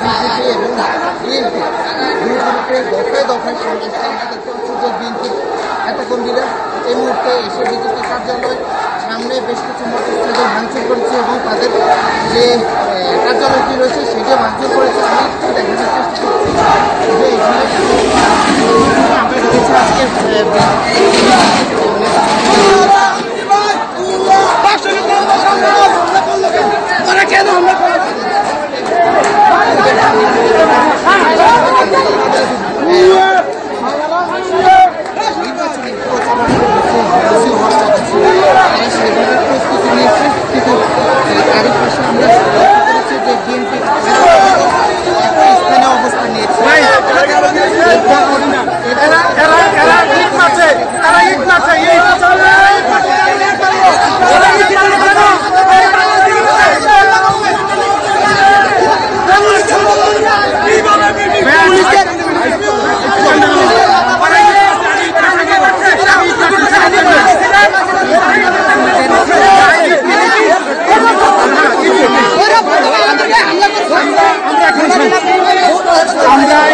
BJP এবং BNP দুই গ্রুপে দফায় দফায় সংঘর্ষ আমরা দেখতে পাচ্ছি যে বিএনপি নেতাকর্মীরা এই মুহূর্তে এসে বিজেপি কার্যালয় সামনে বেশ কিছু মোটরসাইকেল ভাঙচুর করেছে এবং তাদের যে কার্যালয়টি রয়েছে সেটা ভাঙচুর করেছে। আমি একটু দেখানোর চেষ্টা করছি যে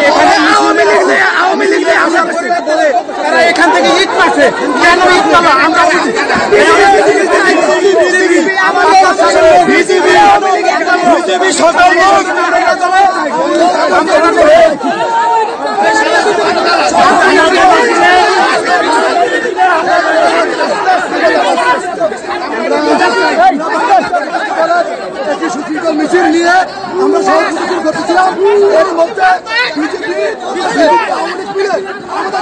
এখানে আমরা দেখেছি আজকে এখান থেকে ইট মারছে কেন ইট মারলো আমরা বিজেপি সরকার একটি সুশৃঙ্খল মিছিল নিয়ে আমরা সহজ মিছিল করতেছিলাম। এর মধ্যে বিজেপি আওয়ামী লীগ মিলে আমাদের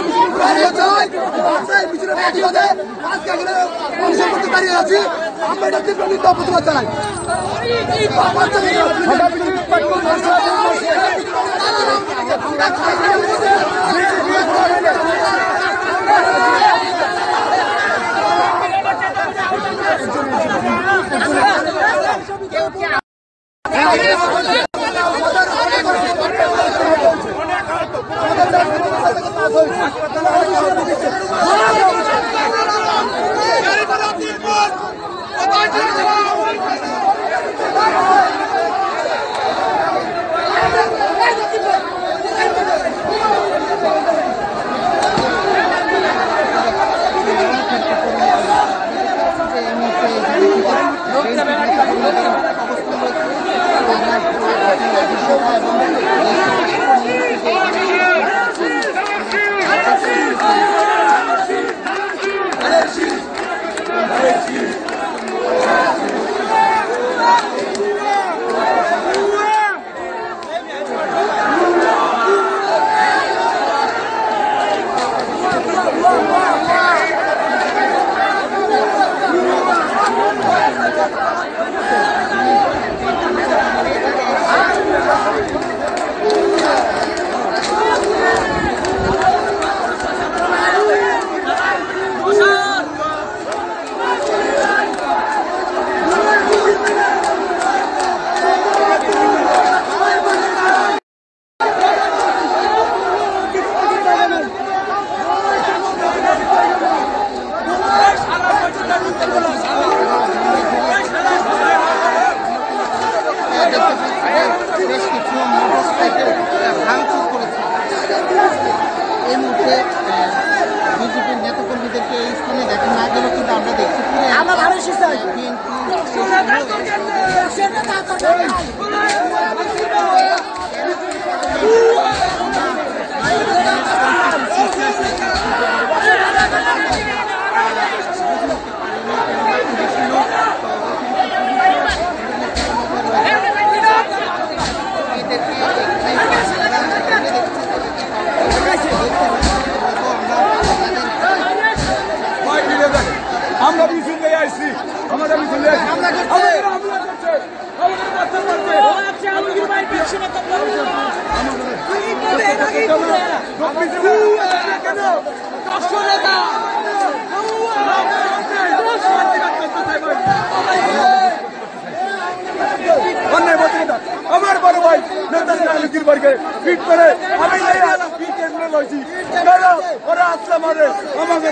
মিছিলের প্রতিবাদে আজকে এখানে অনশন করতে দাঁড়িয়ে আছি। আমরা এটা তীব্র নিন্দা প্রতিবাদ জানাই। বিজেপির নেতাকর্মীদেরকে এই স্থানে দেখা না গেল কিন্তু আমরা দেখছি আমরা মিছিল নিয়ে আসছি, আমাদের মিছিল নিয়ে আসছি, আমার বড় ভাই নেতাজির বাড়িকে ফিট করে আমি ওরা আসলে মারে আমাকে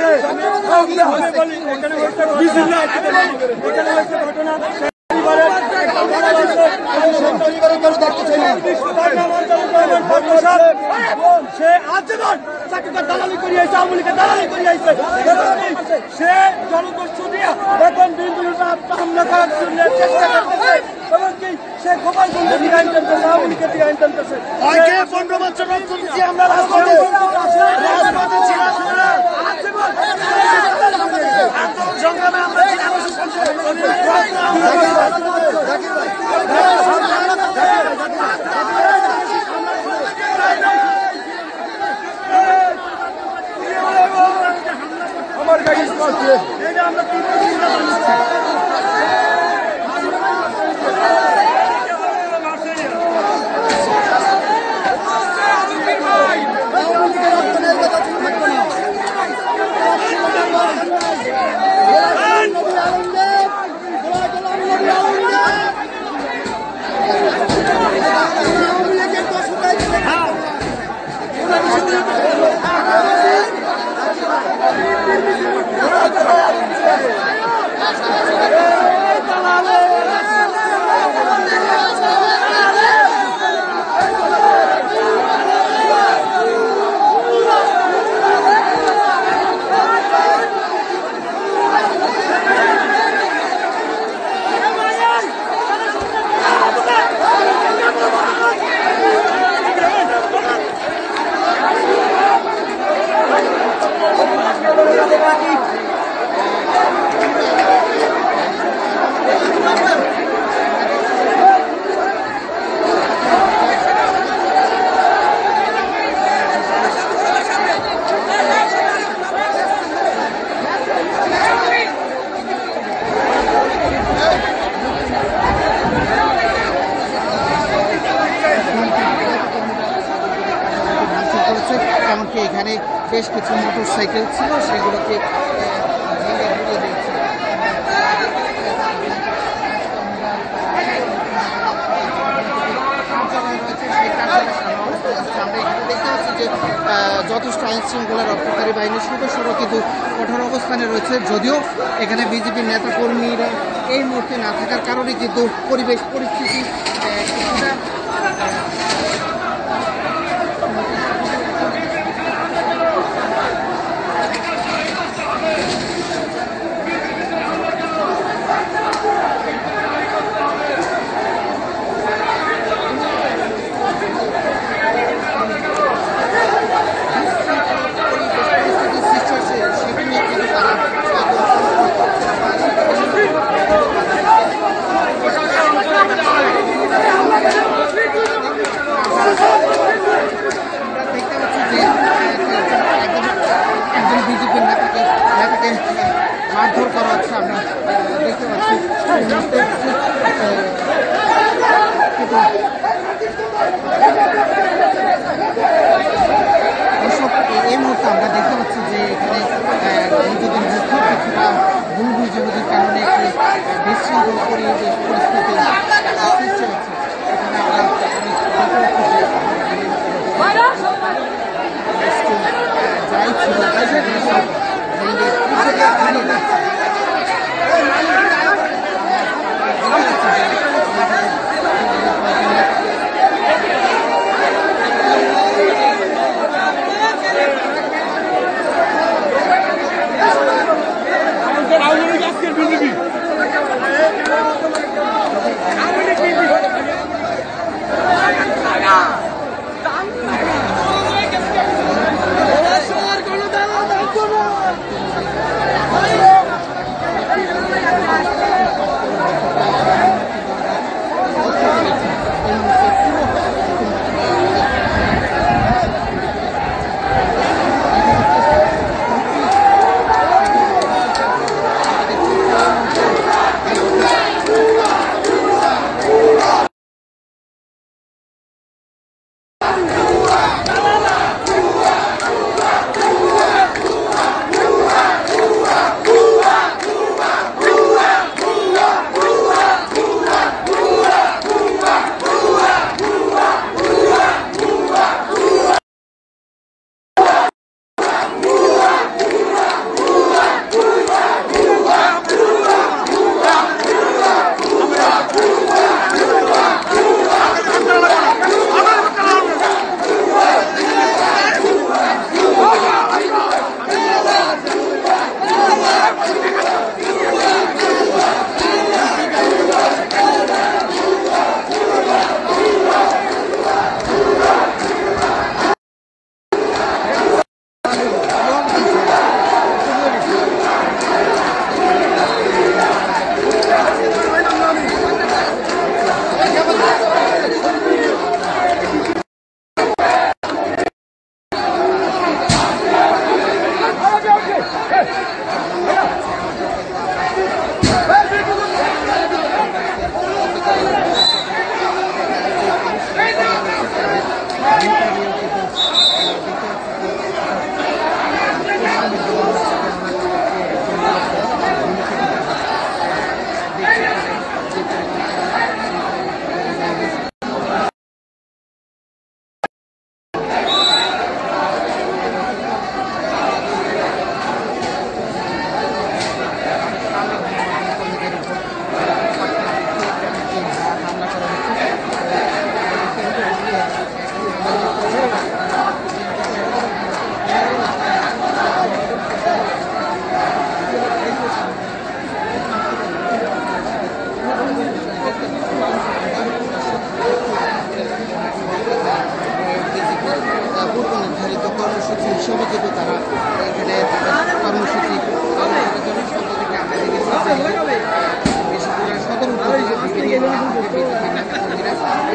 ঘটনা সরকার চাকরিকে দালালি করে আইছে, আওয়ামী লীগের দালালি করে আইছে। সে জনগোষ্ঠী দিয়ে এখন বিএনপির হামলা করার জন্য চেষ্টা করতেছে, এমনকি সে গোপালগঞ্জে দিয়ে আইন টানতেছে, আওয়ামী লীগের দিয়ে আইন টানতেছে। 15 বছর রক্ত দিচ্ছি আমরা রাজপথে, রাজপথে ছিলাম আমরা, আন্দোলন সংগ্রামে আমরা ছিলাম। আমার গাড়ি এটা আমরা এমনকি এখানে বেশ কিছু মোটরসাইকেল ছিল, সেগুলোকে ভেঙে ঘুরে দিয়েছে। কার্যালয় রয়েছে, সেই কার্যালয়ের সামনে অবস্থান করছে। আমরা এখানে দেখতে পাচ্ছি যে যথেষ্ট আইন শৃঙ্খলা রক্ষাকারী বাহিনীর সদস্যরা কিন্তু কঠোর অবস্থানে রয়েছে। যদিও এখানে বিজেপির নেতাকর্মীরা এই মুহূর্তে না থাকার কারণে কিন্তু পরিবেশ পরিস্থিতি কিছুটা মারধর করা হচ্ছে। আমরা দেখতে পাচ্ছি এই মুহূর্তে আমরা দেখতে পাচ্ছি যে এখানে বৈদ্যুতিক যুদ্ধ কিছুটা ভুল বুঝাবুঝির কারণে একটি বিশৃঙ্খল পরিবেশ পরিস্থিতি সৃষ্টি হচ্ছে। এখানে আমরা যাই ছিল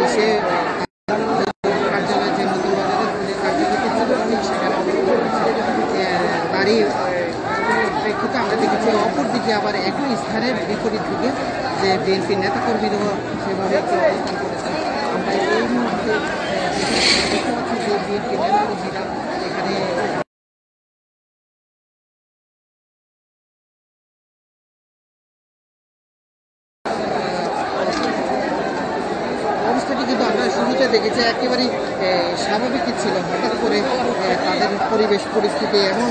এসে কার্যালয় যে নতুন বাজারে পুলিশ কার্যালয়টি ছিল ঠিক সেখানে অবস্থান করছে। তারই প্রেক্ষিতে আমরা দেখেছি অপরদিকে আবার একই স্থানের বিপরীত দিকে যে বিএনপি নেতাকর্মীরাও সেভাবে একটু অবস্থান করেছেন। আমরা এই মুহূর্তে দেখতে পাচ্ছি যে বিএনপি নেতাকর্মীরা এখানে অবস্থাটি কিন্তু আমরা শুরুতে দেখেছি একেবারেই স্বাভাবিকই ছিল। হঠাৎ করে তাদের পরিবেশ পরিস্থিতি এমন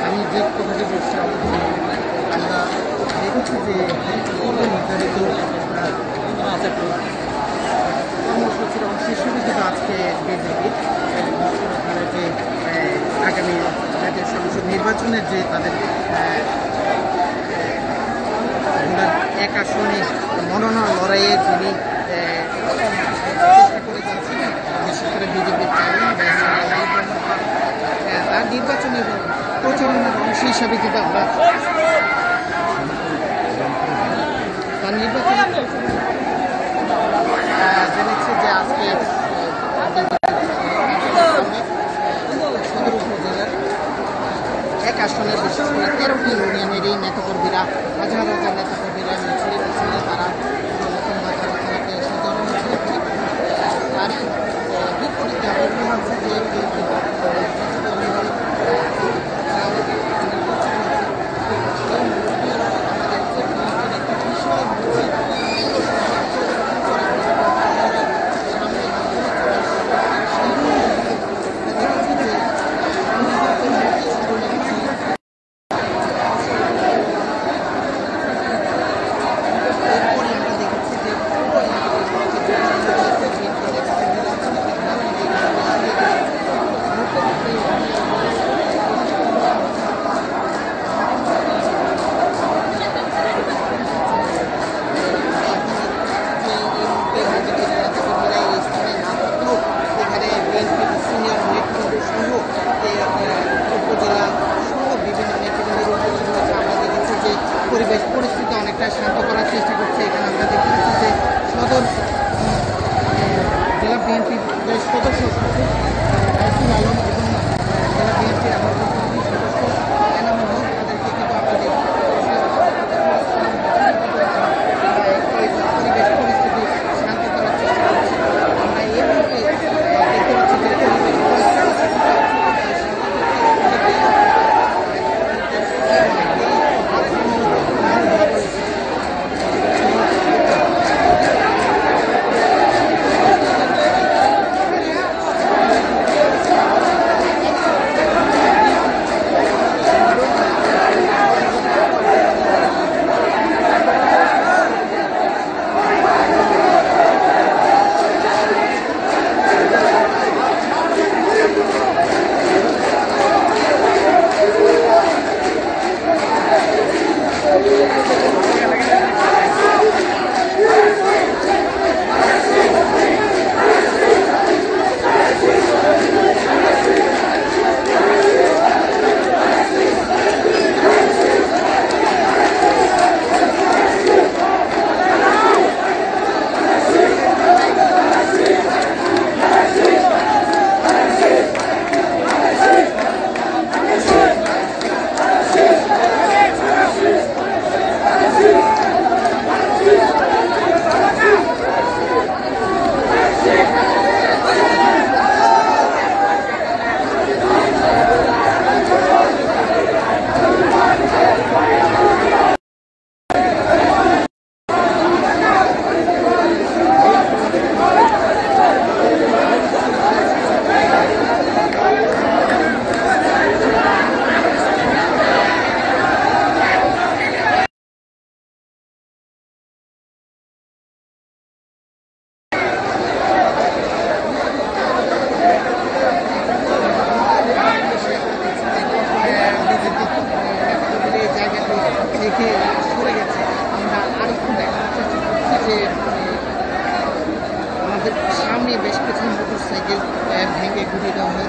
আমি যে কথাটি বলছিলাম, আমরা দেখেছি যে নির্ধারিত কর্মসূচির অংশ হিসেবে কিন্তু আজকে বিজেপি যে আগামী জাতীয় সংসদ নির্বাচনের যে তাদের এক আসনে মনোনয়ন লড়াইয়ে যিনি চেষ্টা করে যাচ্ছেন, বিশেষ করে বিজেপির তার নির্বাচনী প্রচারণার অংশ হিসাবে কিন্তু আমরা তার নির্বাচনী জেনেছি যে আজকে সদর উপজেলার এক আসনের বিশেষ করে 13টি ইউনিয়নের এই নেতাকর্মীরা হাজার হাজার নেতাকর্মীরা মিছিলে মিছিলে তারা নতুন বাজার থেকে এসে জড়ো হয়েছে। তার বিপরীতে আমরা হচ্ছে যে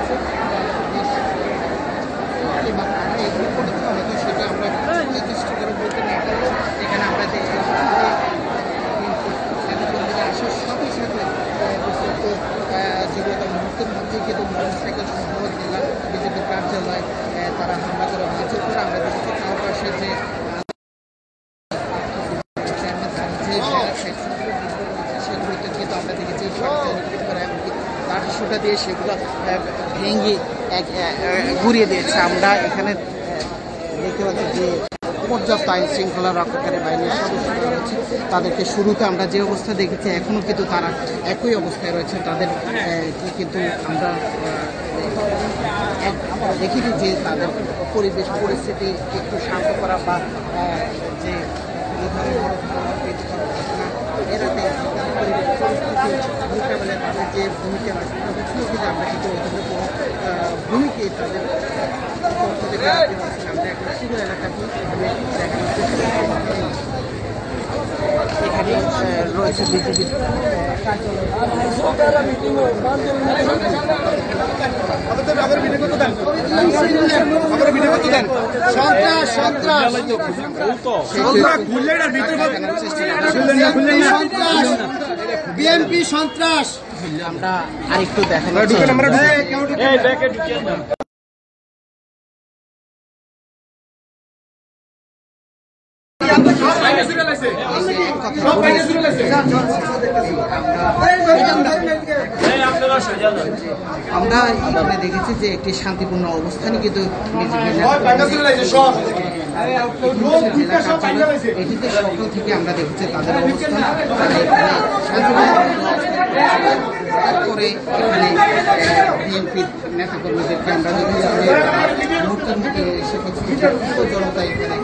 করছে বা কারা এগুলো করেছে হয়তো সেটা আমরা নির্দিষ্ট করে বলতে না পারলেও এখানে আমরা দেখতে আসার সাথে সাথে বিশেষত জীবনতা মুহূর্তের মধ্যেই কিন্তু মোটরসাইকেল সহ জেলা বিজেপি কার্যালয় তারা হামলা করে ভাঙচুর করে আমরা দেখেছি তার পাশে যে সেগুলোতে কিন্তু আমরা দেখেছি লাঠিসোঁটা দিয়ে সেগুলো ভেঙে ঘুরিয়ে দিয়েছে। আমরা এখানে দেখতে পাচ্ছি যে পর্যাপ্ত আইন শৃঙ্খলা রক্ষাকারী বাহিনীর সদস্যরা রয়েছে, তাদেরকে শুরুতে আমরা যে অবস্থা দেখেছি এখনও কিন্তু তারা একই অবস্থায় রয়েছে। তাদের কিন্তু আমরা দেখিনি যে তাদের পরিবেশ পরিস্থিতি একটু শান্ত করা বা যে এরাতে পরিবেশ পরিস্থিতি মোকাবেলায় তাদের যে ভূমিকা কিন্তু আমরা কিন্তু ওইভাবে কোনো ভূমিকায় তাদের পক্ষ থেকে আমরা একটা শিবির এলাকাতে এখানে রয়েছে বিজেপির বিএনপি সন্ত্রাস আমরা আরেকটু দেখানো আমরা এখানে দেখেছি যে একটি শান্তিপূর্ণ অবস্থানে কিন্তু এটিতে সকাল থেকে আমরা দেখেছি তাদের অবস্থান করে এখানে বিএনপির নেতাকর্মীদেরকে আমরা মুহূর্তের মধ্যে এসে জনতা এখানে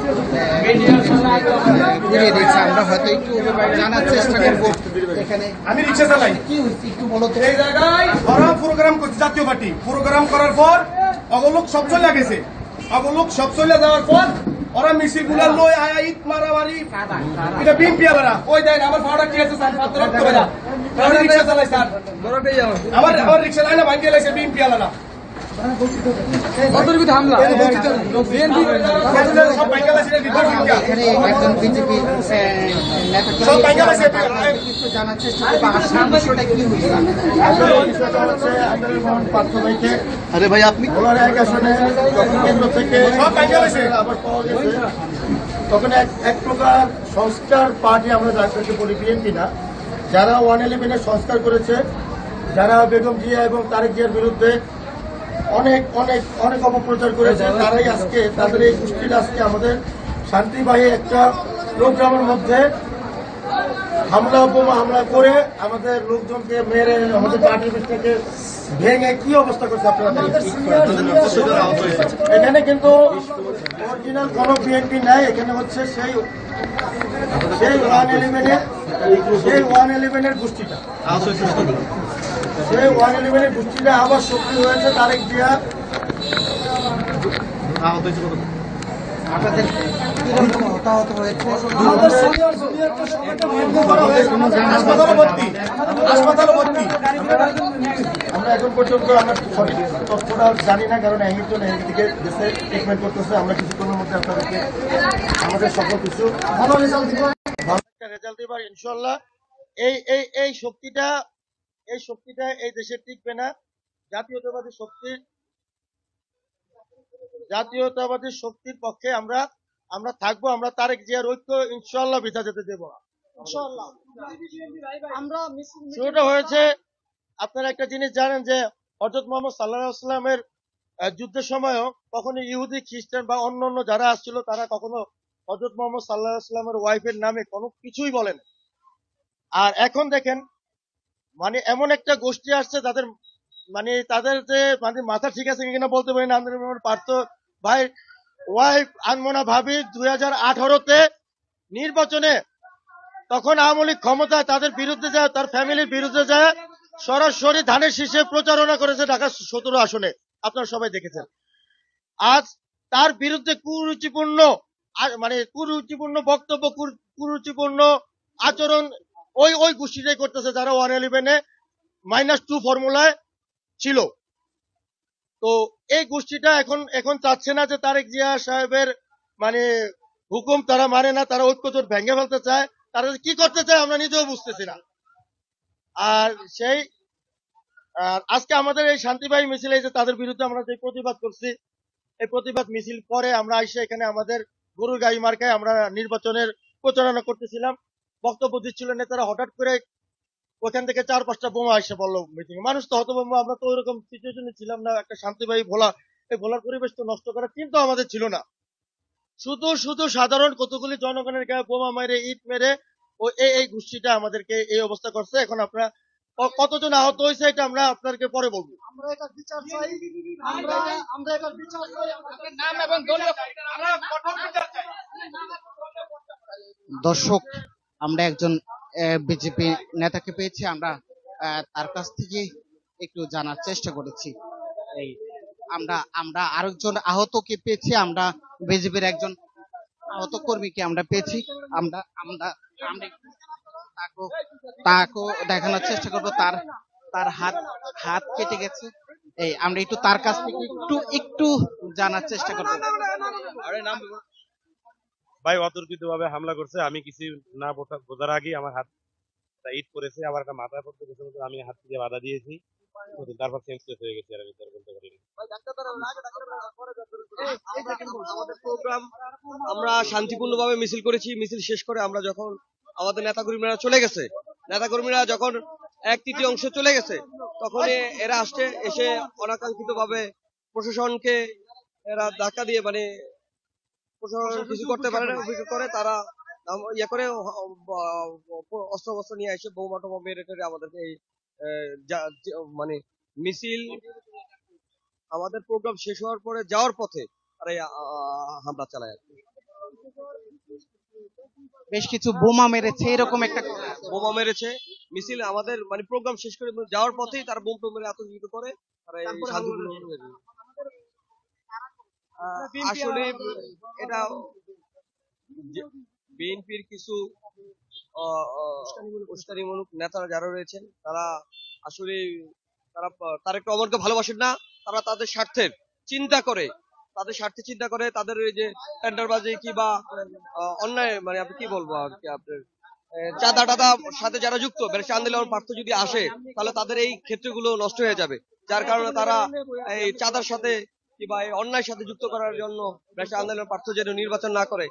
ঘুরিয়ে দিচ্ছে। আমরা হয়তো একটু জানার চেষ্টা করবো এখানে আমি রিক্সা চালাই কি হচ্ছে একটু বলো তো। এই জায়গায় ওরা প্রোগ্রাম করছে, জাতীয় পার্টি প্রোগ্রাম করার পর অগলোক সব চলে গেছে। অগলোক সব চলে যাওয়ার পর ওরা মিছিল গুলা লই আইত মারামারি এটা বিএনপি আলারা ওই দেন আমার ভাড়া কি আছে স্যার পাত্র রাখতে পারে আমি রিক্সা চালাই স্যার আমার রিক্সা লাইনা ভাঙিয়ে লাইছে বিএনপি আলারা এখানে একজন বিজেপি নেতা জানার চেষ্টা করবো আসলে বিষয়টা কি হয়েছে। আরে ভাই আপনি কেন্দ্র থেকে আবার পাওয়া গেছে তখন এক প্রকার সংস্কার পার্টি আমরা যাদেরকে বলি বিএনপি না, যারা 111 সংস্কার করেছে, যারা বেগম জিয়া এবং তারেক জিয়ার বিরুদ্ধে অনেক অনেক অনেক অপপ্রচার করেছে, তারাই আজকে তাদের এই গোষ্ঠীর আজকে আমাদের শান্তিবাহী একটা প্রোগ্রামের মধ্যে হামলা করে আমাদের লোকজনকে মেরে আমাদের পার্টির থেকে ভেঙে কি অবস্থা করছে আপনারা এখানে কিন্তু অরিজিনাল কোন বিএনপি নাই, এখানে হচ্ছে সেই 111 গোষ্ঠীটা সেই 111 গোষ্ঠীটা আবার শক্তি হয়েছে তারেক জিয়া। আপনাদের কিরকম হতাহত হয়েছে? আমরা এখন পর্যন্ত আমরা তথ্যটা জানি না, কারণ একজন দিকে দেশে ট্রিটমেন্ট করতেছে। আমরা কিছুক্ষণের মধ্যে আপনাদেরকে আমাদের সকল কিছু ভালো রেজাল্ট দিব ইনশাল্লাহ। এই শক্তিটা এই দেশে টিকবে না। জাতীয়তাবাদী শক্তির পক্ষে আমরা থাকবো। আমরা তারেক জিয়ার ঐক্য ইনশাল্লাহ বৃথা যেতে দেব না। শুরুটা হয়েছে, আপনারা একটা জিনিস জানেন যে হযরত মুহাম্মদ সাল্লাল্লাহু আলাইহি ওয়াসাল্লামের যুদ্ধের সময়ও কখনো ইহুদি খ্রিস্টান বা অন্য যারা আসছিল তারা কখনো হযরত মুহাম্মদ সাল্লাল্লাহু আলাইহি ওয়াসাল্লামের ওয়াইফের নামে কোনো কিছুই বলেন। আর এখন দেখেন মানে এমন একটা গোষ্ঠী আসছে তাদের যে মাথা ঠিক আছে কিনা বলতে পারি না। পার্থ ভাই ওয়াইফ আনমনা ভাবি 2018-তে নির্বাচনে তখন আওয়ামী লীগ ক্ষমতায় তাদের বিরুদ্ধে যায়, তার ফ্যামিলির বিরুদ্ধে যায়, সরাসরি ধানের শীষে প্রচারণা করেছে ঢাকা 17 আসনে, আপনারা সবাই দেখেছেন। আজ তার বিরুদ্ধে কুরুচিপূর্ণ বক্তব্য, কুরুচিপূর্ণ আচরণ ওই গোষ্ঠীটাই করতেছে যারা 111-এ -2 ফর্মুলায় ছিল। তো এই গোষ্ঠীটা এখন এখন চাচ্ছে না যে তারেক জিয়া সাহেবের মানে হুকুম তারা মানে না, তারা ঐক্যজোট ভেঙে ফেলতে চায়। তারা যে কি করতে চায় আমরা নিজেও বুঝতেছি না। আর সেই আজকে আমাদের এই শান্তিবাহী মিছিলে যে তাদের বিরুদ্ধে আমরা যে প্রতিবাদ করছি, এই প্রতিবাদ মিছিল পরে আমরা এসে এখানে আমাদের গরুর গাড়ি মার্কায় আমরা নির্বাচনের প্রচারণা করতেছিলাম। বক্তব্য দিচ্ছিল নেতারা, হঠাৎ করে ওখান থেকে 4-5টা বোমা এসে বললো মিটিং এ। মানুষ তো হতভম্ব, আমরা তো ওইরকম সিচুয়েশনে ছিলাম না। একটা শান্তিবাহী ভোলা, এই ভোলার পরিবেশ তো নষ্ট করার চিন্তা আমাদের ছিল না। শুধু শুধু সাধারণ কতগুলি জনগণের গায়ে বোমা মেরে, ইট মেরে ও এই গোষ্ঠীটা আমাদেরকে এই অবস্থা করছে। এখন আপনারা কতজন আহত হয়েছে এটা আমরা আপনাদেরকে পরে বলবো। আমরা এটা বিচার চাই, আমরা এটা বিচার চাই। দর্শক, আমরা একজন বিজেপি নেতাকে পেয়েছি, আমরা তার কাছ থেকে একটু জানার চেষ্টা করেছি। এই আমরা আমরা আরেকজন আহতকে পেয়েছি, আমরা বিজেপির একজন আহত কর্মীকে আমরা পেয়েছি। আমরা আমরা আমরা তাকেও দেখানোর চেষ্টা করবো। তার তার হাত হাত কেটে গেছে। এই আমরা একটু তার কাছ থেকে একটু একটু জানার চেষ্টা করবো। ভাই অতর্কিত ভাবে হামলা করছে, আমি কিছু না বোঝার আগেই আমার হাত ইট করেছে, আবার একটা মাথায় পড়তে গেছে, আমি হাত দিয়ে বাধা দিয়েছি, তারপর সেন্সলেস হয়ে গেছে। আর আমি তার বলতে পারিনি। আমাদের প্রোগ্রাম, আমরা শান্তিপূর্ণভাবে মিছিল করেছি। মিছিল শেষ করে আমরা যখন আমাদের নেতাকর্মীরা চলে গেছে, নেতাকর্মীরা যখন 1/3 অংশ চলে গেছে, তখন এরা আসছে, এসে অনাকাঙ্ক্ষিত ভাবে প্রশাসনকে এরা ধাক্কা দিয়ে, মানে প্রশাসন কিছু করতে পারে না, অভিযোগ করে তারা ইয়ে করে অস্ত্র নিয়ে এসে বোমা টোমা মেরে টেরে আমাদেরকে এই মানে মিছিল, আমাদের প্রোগ্রাম শেষ হওয়ার পরে যাওয়ার পথে তারা হামলা চালায়। বেশ কিছু বোমা মেরেছে, এরকম একটা বোমা মেরেছে। মিছিল আমাদের মানে প্রোগ্রাম শেষ করে যাওয়ার পথেই তারা বোম টোম মেরে আতঙ্কিত করে তারা এই শান্তিপূর্ণ। আসলে এটা বিএনপির কিছু উস্কানিমূলক নেতারা যারা রয়েছেন, তারা আসলে তারেক রহমানকে ভালোবাসেন না। তারা তাদের স্বার্থের চিন্তা করে, তাদের ওই যে টেন্ডারবাজি কি বা অন্যায়, মানে আপনি কি বলবো আর কি, আপনার চাঁদা টাদা সাথে যারা যুক্ত, ব্যারিস্টার আন্দোলন প্রার্থ যদি আসে তাহলে তাদের এই ক্ষেত্রগুলো নষ্ট হয়ে যাবে। যার কারণে তারা এই চাঁদার সাথে কিংবা এই অন্যায়ের সাথে যুক্ত করার জন্য ব্যারিস্টার আন্দোলন প্রার্থ যেন নির্বাচন না করে,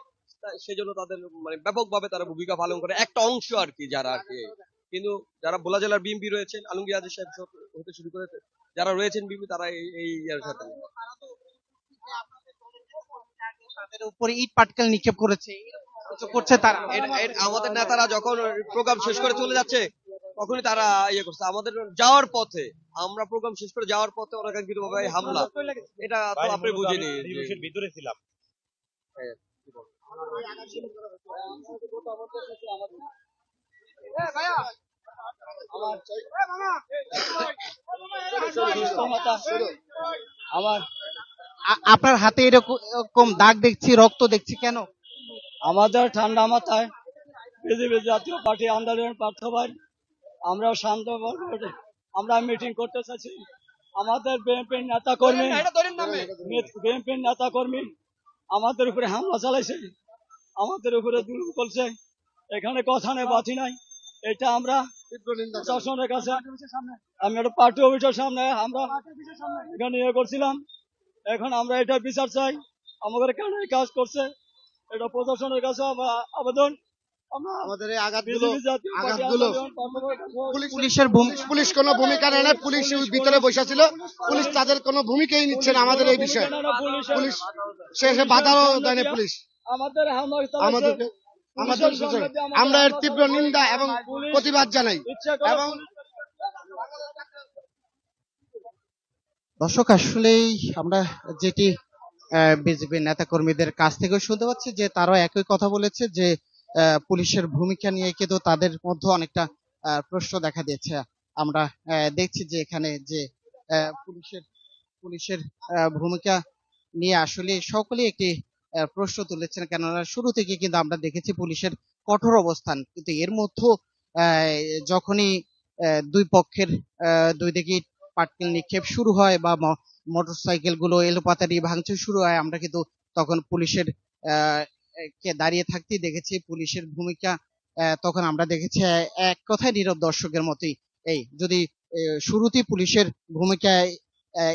সেজন্য তাদের মানে ব্যাপকভাবে তারা ভূমিকা পালন করে, একটা অংশ আর কি, যারা আর কি। কিন্তু যারা ভোলা জেলার বিএনপি রয়েছেন, আলমগীর আজম সাহেব হতে শুরু করে যারা রয়েছেন বিএনপি, তারা এই এর সাথে তাদের উপরে ইট পাটকেল নিক্ষেপ করেছে, করছে তারা। আমাদের নেতারা যখন প্রোগ্রাম শেষ করে চলে যাচ্ছে, তখনই তারা ইয়ে করছে। আমাদের যাওয়ার পথে, আমরা প্রোগ্রাম শেষ করে যাওয়ার পথে অনাকাঙ্ক্ষিত ভাবে হামলা, এটা তো আপনি বুঝেনি। ভিতরে ছিলাম। আপনার হাতে এরকম দাগ দেখছি, রক্ত দেখছি, কেন? আমাদের ঠান্ডা মাথায় বিজেপি জাতীয় পার্টি আন্দোলন প্রার্থী ভাই, আমরা শান্ত, আমরা মিটিং করতে চাইছি। আমাদের বিএনপির নেতা কর্মী আমাদের উপরে হামলা চালাইছে, আমাদের উপরে দুর্নীতি করছে। এখানে কথা নেই, বাতি নাই। এটা আমরা প্রশাসনের কাছে, আমি একটা পার্টি অফিসের সামনে আমরা এখানে ইয়ে করছিলাম। এখন আমরা এটা বিচার চাই, আমাদের কেন এই কাজ করছে, এটা প্রশাসনের কাছে আমরা আবেদন। আমাদের এই আঘাতগুলো পুলিশ কোনো ভূমিকা নেয় না। পুলিশ ভিতরে বসে ছিল, পুলিশ তাদের কোনো ভূমিকাই নিচ্ছে না আমাদের এই বিষয়ে। পুলিশ শেষে বাধাও দেয় না পুলিশ আমাদেরকে। আমরা এর তীব্র নিন্দা এবং প্রতিবাদ জানাই। এবং দর্শক, আসলেই আমরা যেটি বিজেপি নেতা কর্মীদের কাছ থেকে শুনতে পাচ্ছি, যে তারাও একই কথা বলেছে, যে পুলিশের ভূমিকা নিয়ে কিন্তু তাদের মধ্যে অনেকটা প্রশ্ন দেখা দিয়েছে। আমরা দেখছি যে এখানে যে পুলিশের ভূমিকা নিয়ে আসলে সকলেই একটি প্রশ্ন তুলেছেন, কেননা শুরু থেকে কিন্তু আমরা দেখেছি পুলিশের কঠোর অবস্থান। কিন্তু এর মধ্যে যখনই দুই পক্ষের দুই দিকে পাটকেল নিক্ষেপ শুরু হয় বা মোটরসাইকেল গুলো এলোপাতাড়ি ভাঙচুর শুরু হয়, আমরা কিন্তু তখন পুলিশের কে দাঁড়িয়ে থাকতেই দেখেছি। পুলিশের ভূমিকা তখন আমরা দেখেছি এক কথায় নীরব দর্শকের মতোই। এই যদি শুরুতেই পুলিশের ভূমিকায়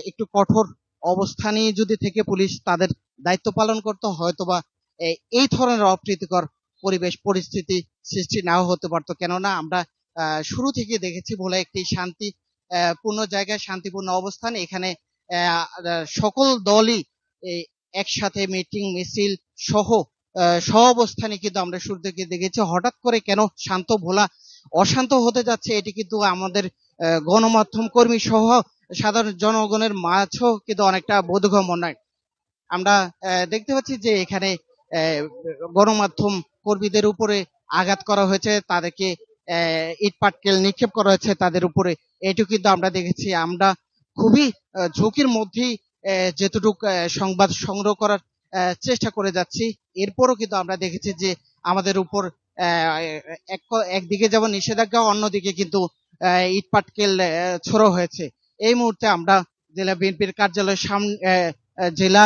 একটু কঠোর অবস্থানে যদি থেকে পুলিশ তাদের দায়িত্ব পালন করতো, হয়তোবা এই ধরনের অপ্রীতিকর পরিবেশ পরিস্থিতি সৃষ্টি নাও হতে পারতো। কেননা আমরা শুরু থেকে দেখেছি ভোলা একটি শান্তি পূর্ণ জায়গায়, শান্তিপূর্ণ অবস্থান। এখানে সকল দলই একসাথে মিটিং মিছিল সহ সহ অবস্থানে কিন্তু আমরা শুরু থেকে দেখেছি। হঠাৎ করে কেন শান্ত ভোলা অশান্ত হতে যাচ্ছে, এটি কিন্তু আমাদের গণমাধ্যম কর্মী সহ সাধারণ জনগণের মাঝেও কিন্তু অনেকটা বোধগম্য নয়। আমরা দেখতে পাচ্ছি যে এখানে গণমাধ্যম কর্মীদের উপরে আঘাত করা হয়েছে, তাদেরকে ইট পাটকেল নিক্ষেপ করা হয়েছে তাদের উপরে, এটুকু কিন্তু আমরা দেখেছি। আমরা খুবই ঝুঁকির মধ্যেই যেতটুক সংবাদ সংগ্রহ করার চেষ্টা করে যাচ্ছি। এরপরও কিন্তু আমরা দেখেছি যে আমাদের উপর একদিকে যেমন নিষেধাজ্ঞা, অন্যদিকে কিন্তু ইট পাটকেল ছোড়া হয়েছে। এই মুহূর্তে আমরা জেলা বিএনপির কার্যালয়ের সামনে, জেলা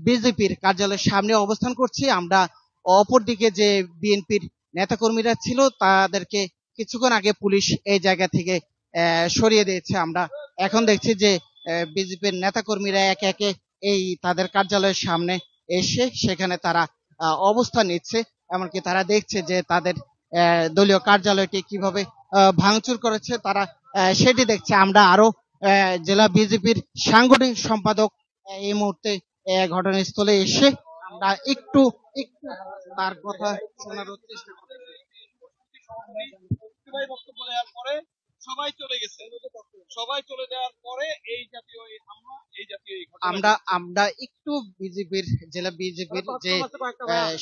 বিজেপির কার্যালয়ের সামনে অবস্থান করছি। আমরা অপরদিকে যে বিএনপির নেতাকর্মীরা ছিল তাদেরকে কিছুক্ষণ আগে পুলিশ এই জায়গা থেকে সরিয়ে দিয়েছে। আমরা এখন দেখছি যে বিজেপির নেতাকর্মীরা একে একে এই তাদের কার্যালয়ের সামনে এসে সেখানে তারা অবস্থান নিচ্ছে, এমনকি তারা দেখছে যে তাদের দলীয় কার্যালয়টি কিভাবে ভাঙচুর করেছে তারা সেটি দেখছে। আমরা আরো জেলা বিজেপির সাংগঠনিক সম্পাদক এই মুহূর্তে ঘটনাস্থলে এসে আমরা একটু তার কথা শোনার চেষ্টা করছি। বক্তব্য দেওয়ার পরে সবাই চলে গেছে, সবাই চলে যাওয়ার পরে এই জাতীয় হামলা, এই জাতীয় আমরা একটু বিজেপির জেলা বিজেপির যে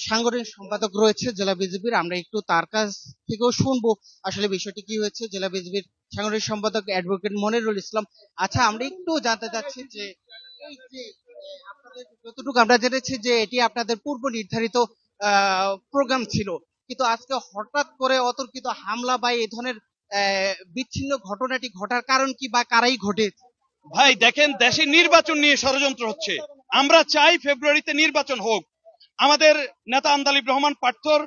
সাংগঠনিক সম্পাদক রয়েছে জেলা বিজেপির, আমরা একটু তার কাছ থেকেও শুনবো আসলে বিষয়টি কি হয়েছে। জেলা বিজেপির সাংগঠনিক সম্পাদক অ্যাডভোকেট মনিরুল ইসলাম। আচ্ছা, আমরা একটু জানতে চাচ্ছি যে এই যে আপনাদের যতটুকু আমরা জেনেছি যে এটি আপনাদের পূর্ব নির্ধারিত প্রোগ্রাম ছিল, কিন্তু আজকে হঠাৎ করে অতর্কিত হামলা বা এই ধরনের বিচ্ছিন্ন ঘটনাটি ঘটার কারণ কি বা কারাই ঘটে? ভাই দেখেন, দেশে নির্বাচন নিয়ে ষড়যন্ত্র হচ্ছে। আমরা চাই ফেব্রুয়ারিতে নির্বাচন হোক। আমাদের নেতা আন্দালিব রহমান পার্থর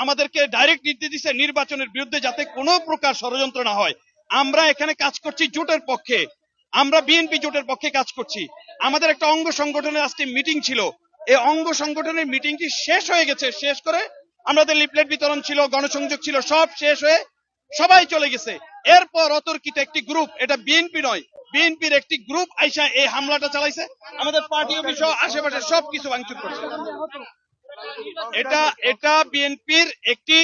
আমাদেরকে ডাইরেক্ট নির্দেশ দিচ্ছে নির্বাচনের বিরুদ্ধে যাতে কোনো প্রকার ষড়যন্ত্র না হয়। আমরা এখানে কাজ করছি জোটের পক্ষে, আমরা বিএনপি জোটের পক্ষে কাজ করছি। আমাদের একটা অঙ্গ সংগঠনের আজকে মিটিং ছিল, এই অঙ্গ সংগঠনের মিটিংটি শেষ হয়ে গেছে। শেষ করে আমাদের লিফলেট বিতরণ ছিল, গণসংযোগ ছিল, সব শেষ হয়ে সবাই চলে গেছে। এরপর অতর্কিত একটি গ্রুপ, এটা বিএনপি নয়, বিএনপির একটি গ্রুপ আইসা এই হামলাটা চালাইছে, আমাদের পার্টি অফিস সহ আশেপাশে সবকিছু ভাঙচুর করছে। এটা বিএনপির একটি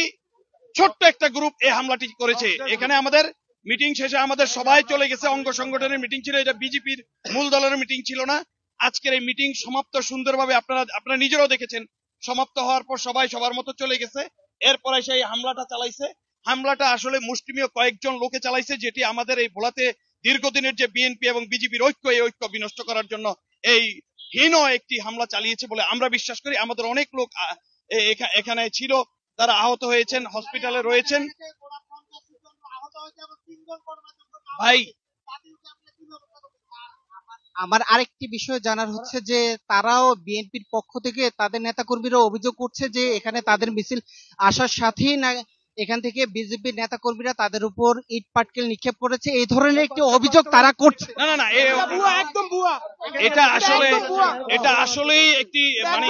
ছোট্ট একটা গ্রুপ এই হামলাটি করেছে। এখানে আমাদের মিটিং শেষে আমাদের সবাই চলে গেছে, অঙ্গ সংগঠনের মিটিং ছিল, এটা বিজেপির মূল দলের মিটিং ছিল না। আজকের এই মিটিং সমাপ্ত সুন্দরভাবে, আপনারা নিজেরাও দেখেছেন, সমাপ্ত হওয়ার পর সবাই সবার মতো চলে গেছে। এরপর এসে এই হামলাটা চালাইছে। হামলাটা আসলে মুষ্টিমেয় কয়েকজন লোকে চালাইছে, যেটি আমাদের এই ভোলাতে দীর্ঘদিনের যে বিএনপি এবং বিজেপির ঐক্য, এই ঐক্য বিনষ্ট করার জন্য এই হীন একটি হামলা চালিয়েছে বলে আমরা বিশ্বাস করি। আমাদের অনেক লোক এখানে ছিল, তারা আহত হয়েছেন, হসপিটালে রয়েছেন। ভাই আমার আরেকটি বিষয় জানার হচ্ছে যে তারাও বিএনপির পক্ষ থেকে তাদের নেতাকর্মীরা অভিযোগ করছে যে এখানে তাদের মিছিল আসার সাথেই না এখান থেকে বিজেপির নেতাকর্মীরা তাদের উপর ইট পাটকেল নিক্ষেপ করেছে, এই ধরনের একটি অভিযোগ তারা করছে। না, এটা আসলেই একটি মানে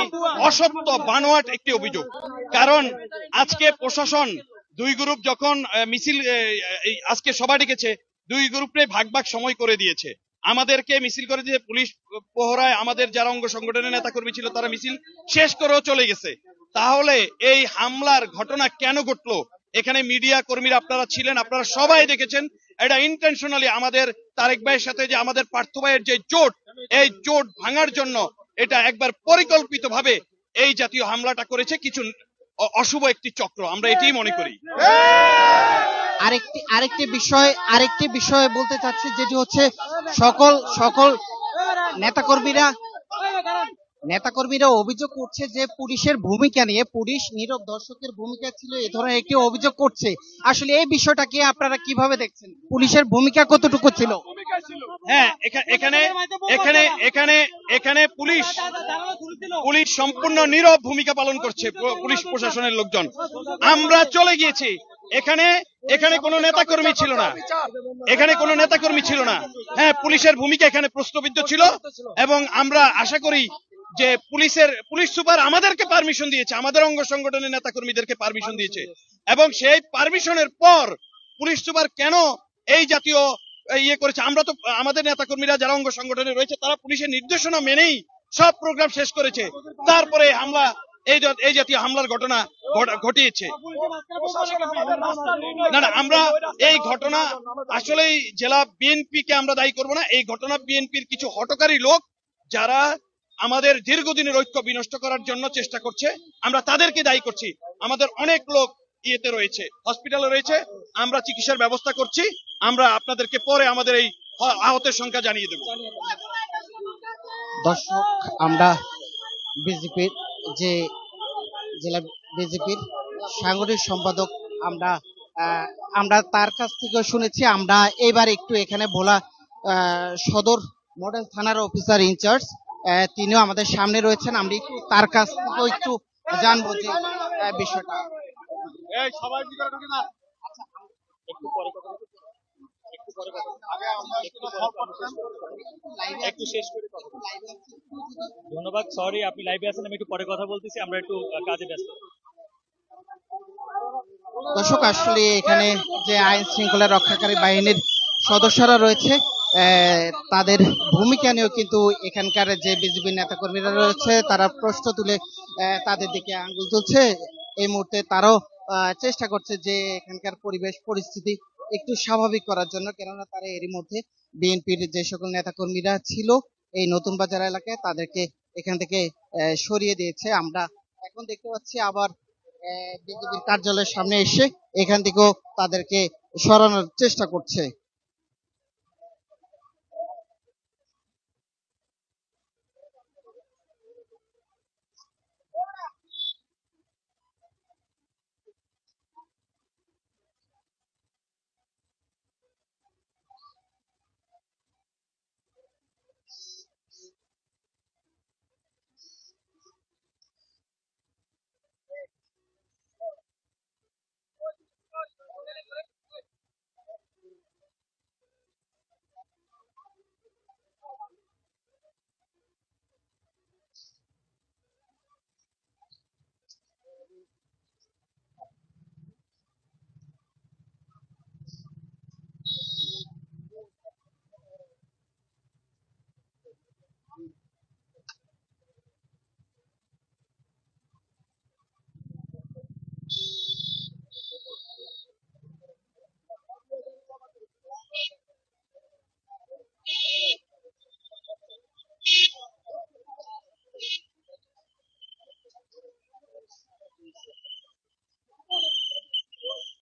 অসত্য বানোয়াট একটি অভিযোগ। কারণ আজকে প্রশাসন দুই গ্রুপ যখন মিছিল আজকে সভা ডেকেছে, দুই গ্রুপে ভাগ ভাগ সময় করে দিয়েছে। আমাদেরকে মিছিল করে দিয়ে পুলিশ প্রহরায় আমাদের যারা অঙ্গ সংগঠনের নেতাকর্মী ছিল তারা মিছিল শেষ করেও চলে গেছে। তাহলে এই হামলার ঘটনা কেন ঘটলো? এখানে মিডিয়া কর্মীরা আপনারা ছিলেন, আপনারা সবাই দেখেছেন। এটা ইন্টেনশনালি আমাদের তারেক ভাইয়ের সাথে যে আমাদের পার্থ ভাইয়ের যে জোট, এই জোট ভাঙার জন্য এটা একবার পরিকল্পিতভাবে এই জাতীয় হামলাটা করেছে কিছু অশুভ একটি চক্র, আমরা এটাই মনে করি। আরেকটি বিষয় বলতে চাচ্ছি, যেটি হচ্ছে সকল নেতাকর্মীরা অভিযোগ করছে যে পুলিশের ভূমিকা নিয়ে, পুলিশ নীরব দর্শকের ভূমিকা ছিল, এ ধরনের একটি অভিযোগ করছে। আসলে এই বিষয়টাকে আপনারা কিভাবে দেখছেন? পুলিশের ভূমিকা কতটুকু ছিল? হ্যাঁ, এখানে এখানে এখানে এখানে পুলিশ পুলিশ সম্পূর্ণ নীরব ভূমিকা পালন করছে, পুলিশ প্রশাসনের লোকজন। আমরা চলে গিয়েছি, এখানে এখানে কোনো নেতাকর্মী ছিল না, এখানে কোনো নেতাকর্মী ছিল না। হ্যাঁ, পুলিশের ভূমিকা এখানে প্রশ্নবিদ্ধ ছিল, এবং আমরা আশা করি যে পুলিশ সুপার আমাদেরকে পারমিশন দিয়েছে, আমাদের অঙ্গ সংগঠনের নেতাকর্মীদেরকে পারমিশন দিয়েছে, এবং সেই পারমিশনের পর পুলিশ সুপার কেন এই জাতীয় ইয়ে করেছে, আমরা তো আমাদের নেতাকর্মীরা যারা অঙ্গ সংগঠনে রয়েছে তারা পুলিশের নির্দেশনা মেনেই সব প্রোগ্রাম শেষ করেছে, তারপরে হামলা এই জাতীয় হামলার ঘটনা ঘটিয়েছে। না না, আমরা এই ঘটনা আসলেই জেলা বিএনপি কে আমরা দায়ী করব না। এই ঘটনা বিএনপির কিছু হঠকারী লোক যারা আমাদের দীর্ঘদিনের ঐক্য বিনষ্ট করার জন্য চেষ্টা করছে, আমরা তাদেরকে দায়ী করছি। আমাদের অনেক লোক ইয়েতে রয়েছে, হসপিটালে রয়েছে, আমরা চিকিৎসার ব্যবস্থা করছি। আমরা আপনাদেরকে পরে আমাদের এই আহতের সংখ্যা জানিয়ে দেব। দর্শক, আমরা বিজেপির যে জেলা বিজেপির সাংগঠনিক সম্পাদক আমরা তার কাছ থেকে শুনেছি। আমরা এবার একটু এখানে ভোলা সদর মডেল থানার অফিসার ইনচার্জ তিনিও আমাদের সামনে রয়েছেন, আমরা একটু তার কাছ থেকে একটু জানবো যে বিষয়টা। ধন্যবাদ, সরি আপনি লাইভে আছেন, আমি একটু পরে কথা বলতেছি, আমরা একটু কাজে ব্যস্ত। দর্শক, আসলে এখানে যে আইন শৃঙ্খলা রক্ষাকারী বাহিনীর সদস্যরা রয়েছে তাদের ভূমিকা নিয়েও কিন্তু এখানকার যে বিজেপি নেতাকর্মীরা রয়েছে তারা প্রশ্ন তুলে তাদের দিকে আঙ্গুল তুলছে। এই মুহূর্তে তারাও চেষ্টা করছে যে এখানকার পরিবেশ পরিস্থিতি একটু স্বাভাবিক করার জন্য, কেননা তারা এরই মধ্যে বিএনপির যে সকল নেতাকর্মীরা ছিল এই নতুন বাজার এলাকায় তাদেরকে এখান থেকে সরিয়ে দিয়েছে। আমরা এখন দেখতে পাচ্ছি আবার বিজেপির কার্যালয়ের সামনে এসে এখান থেকেও তাদেরকে সরানোর চেষ্টা করছে।